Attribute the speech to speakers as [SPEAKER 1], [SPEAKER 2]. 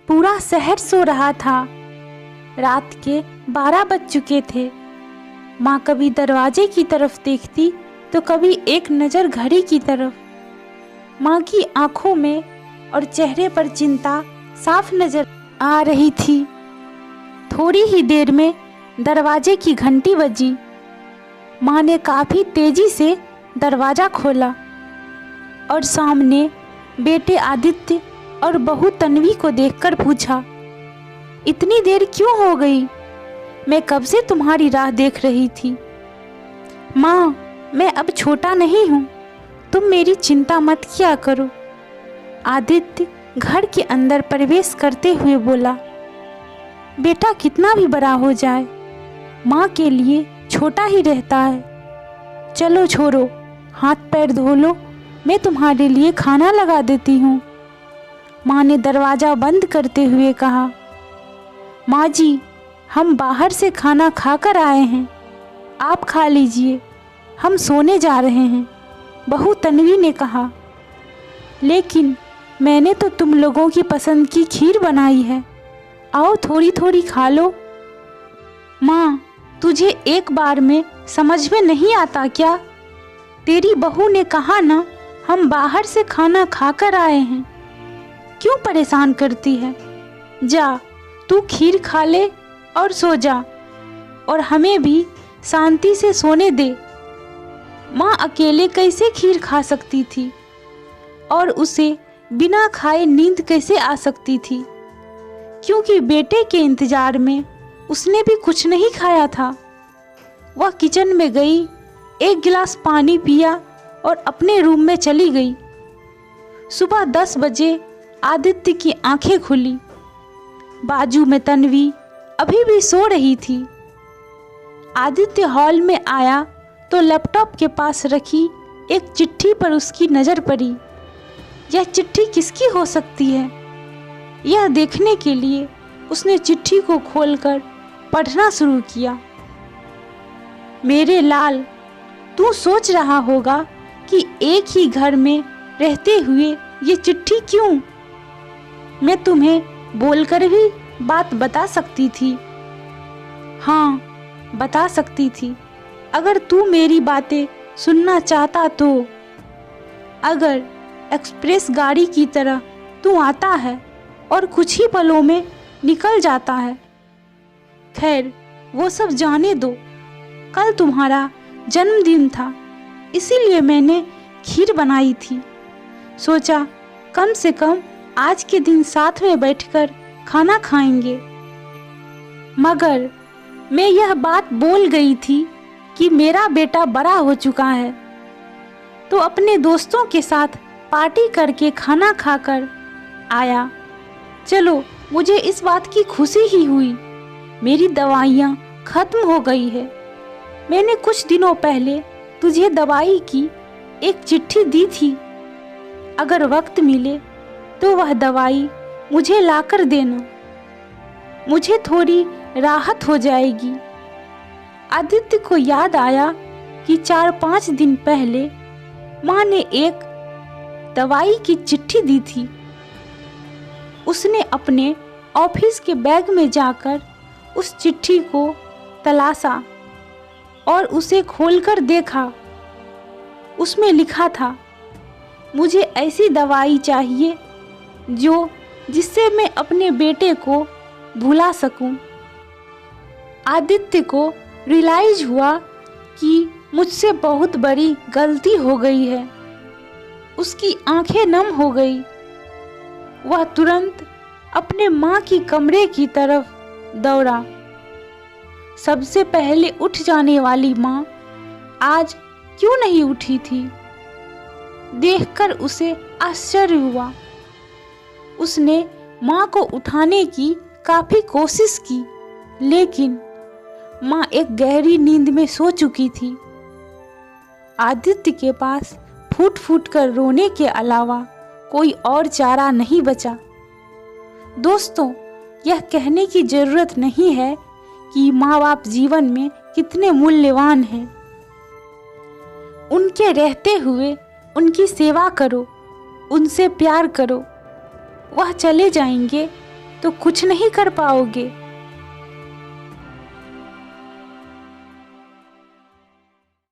[SPEAKER 1] पूरा शहर सो रहा था। रात के 12 बज चुके थे। माँ कभी दरवाजे की तरफ देखती तो कभी एक नज़र घड़ी की तरफ। माँ की आंखों में और चेहरे पर चिंता साफ नजर आ रही थी। थोड़ी ही देर में दरवाजे की घंटी बजी। माँ ने काफ़ी तेजी से दरवाज़ा खोला और सामने बेटे आदित्य और बहू तन्वी को देखकर पूछा, इतनी देर क्यों हो गई? मैं कब से तुम्हारी राह देख रही थी। माँ, मैं अब छोटा नहीं हूँ, तुम मेरी चिंता मत किया करो। आदित्य घर के अंदर प्रवेश करते हुए बोला, बेटा कितना भी बड़ा हो जाए माँ के लिए छोटा ही रहता है। चलो छोरो, हाथ पैर धो लो, मैं तुम्हारे लिए खाना लगा देती हूँ। माँ ने दरवाज़ा बंद करते हुए कहा, माँ जी, हम बाहर से खाना खाकर आए हैं, आप खा लीजिए, हम सोने जा रहे हैं। बहू तन्वी ने कहा, लेकिन मैंने तो तुम लोगों की पसंद की खीर बनाई है, आओ थोड़ी थोड़ी खा लो। माँ, तुझे एक बार में समझ में नहीं आता क्या? तेरी बहू ने कहा ना, हम बाहर से खाना खाकर आए हैं, क्यों परेशान करती है? जा, तू खीर खा ले और सो जा, और हमें भी शांति से सोने दे। माँ अकेले कैसे खीर खा सकती थी और उसे बिना खाए नींद कैसे आ सकती थी, क्योंकि बेटे के इंतजार में उसने भी कुछ नहीं खाया था। वह किचन में गई, एक गिलास पानी पिया और अपने रूम में चली गई। सुबह 10 बजे आदित्य की आंखें खुली। बाजू में तन्वी अभी भी सो रही थी। आदित्य हॉल में आया तो लैपटॉप के पास रखी एक चिट्ठी पर उसकी नज़र पड़ी। यह चिट्ठी किसकी हो सकती है? यह देखने के लिए उसने चिट्ठी को खोलकर पढ़ना शुरू किया। मेरे लाल, तू सोच रहा होगा कि एक ही घर में रहते हुए ये चिट्ठी क्यों? मैं तुम्हें बोलकर भी बात बता सकती थी। हाँ, बता सकती थी, अगर तू मेरी बातें सुनना चाहता तो। अगर एक्सप्रेस गाड़ी की तरह तू आता है और कुछ ही पलों में निकल जाता है। खैर, वो सब जाने दो। कल तुम्हारा जन्मदिन था, इसीलिए मैंने खीर बनाई थी। सोचा कम से कम आज के दिन साथ में बैठकर खाना खाएंगे। मगर मैं यह बात बोल गई थी कि मेरा बेटा बड़ा हो चुका है, तो अपने दोस्तों के साथ पार्टी करके खाना खाकर आया। चलो, मुझे इस बात की खुशी ही हुई, मेरी दवाइयाँ खत्म हो गई है। मैंने कुछ दिनों पहले तुझे दवाई की एक चिट्ठी दी थी। अगर वक्त मिले तो वह दवाई मुझे लाकर देना, मुझे थोड़ी राहत हो जाएगी। आदित्य को याद आया कि 4-5 दिन पहले माँ ने एक दवाई की चिट्ठी दी थी। उसने अपने ऑफिस के बैग में जाकर उस चिट्ठी को तलाशा और उसे खोलकर देखा। उसमें लिखा था, मुझे ऐसी दवाई चाहिए जिससे मैं अपने बेटे को भुला सकूं। आदित्य को रियलाइज हुआ कि मुझसे बहुत बड़ी गलती हो गई है। उसकी आंखें नम हो गई। वह तुरंत अपने माँ की कमरे की तरफ दौड़ा। सबसे पहले उठ जाने वाली माँ आज क्यों नहीं उठी थी? देखकर उसे आश्चर्य हुआ। उसने माँ को उठाने की काफी कोशिश की, लेकिन माँ एक गहरी नींद में सो चुकी थी। आदित्य के पास फूट फूट कर रोने के अलावा कोई और चारा नहीं बचा। दोस्तों, यह कहने की जरूरत नहीं है कि माँ बाप जीवन में कितने मूल्यवान हैं। उनके रहते हुए उनकी सेवा करो, उनसे प्यार करो। वह चले जाएंगे तो कुछ नहीं कर पाओगे।